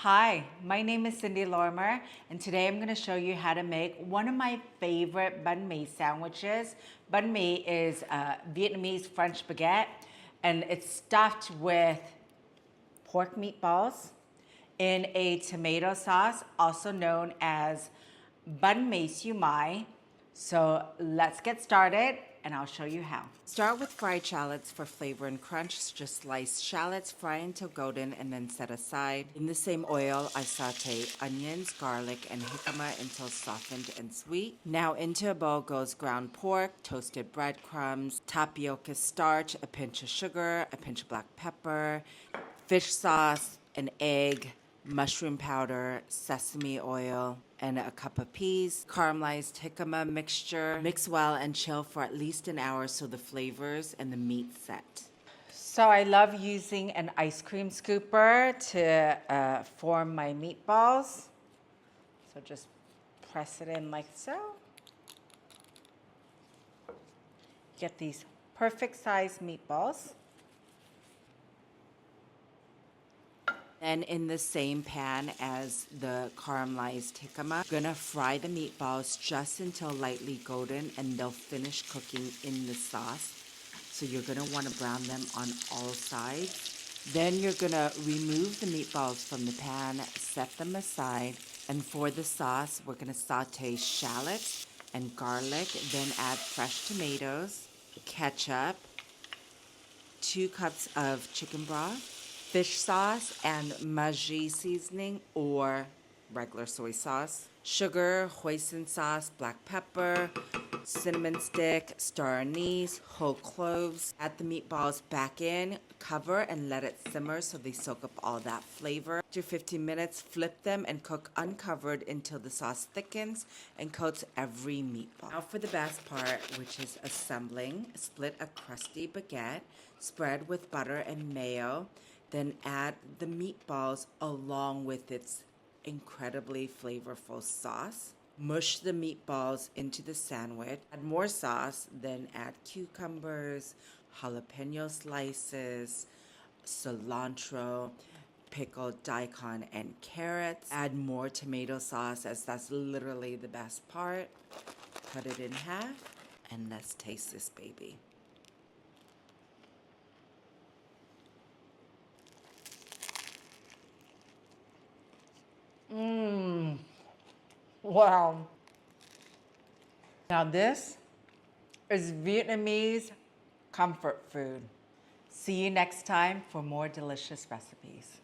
Hi, my name is Cindy Lorimer, and today I'm going to show you how to make one of my favorite banh mi sandwiches. Banh mi is Vietnamese French baguette, and it's stuffed with pork meatballs in a tomato sauce, also known as banh mi siu mai. So let's get started and I'll show you how. Start with fried shallots for flavor and crunch. Just slice shallots, fry until golden, and then set aside. In the same oil, I saute onions, garlic, and jicama until softened and sweet. Now into a bowl goes ground pork, toasted breadcrumbs, tapioca starch, a pinch of sugar, a pinch of black pepper, fish sauce, an egg, mushroom powder, sesame oil, and a cup of peas. Caramelized jicama mixture. Mix well and chill for at least an hour so the flavors and the meat set. So I love using an ice cream scooper to form my meatballs. So just press it in like so. Get these perfect sized meatballs. Then in the same pan as the caramelized jicama, I'm gonna fry the meatballs just until lightly golden and they'll finish cooking in the sauce. So you're gonna wanna brown them on all sides. Then you're gonna remove the meatballs from the pan, set them aside, and for the sauce, we're gonna saute shallots and garlic, then add fresh tomatoes, ketchup, 2 cups of chicken broth, fish sauce and Maggi seasoning or regular soy sauce, sugar, hoisin sauce, black pepper, cinnamon stick, star anise, whole cloves. Add the meatballs back in, cover and let it simmer so they soak up all that flavor. After 15 minutes, flip them and cook uncovered until the sauce thickens and coats every meatball. Now for the best part, which is assembling. Split a crusty baguette, spread with butter and mayo, then add the meatballs along with its incredibly flavorful sauce. Mush the meatballs into the sandwich. Add more sauce, then add cucumbers, jalapeno slices, cilantro, pickled daikon, and carrots. Add more tomato sauce, as that's literally the best part. Cut it in half, and let's taste this baby. Wow. Now this is Vietnamese comfort food. See you next time for more delicious recipes.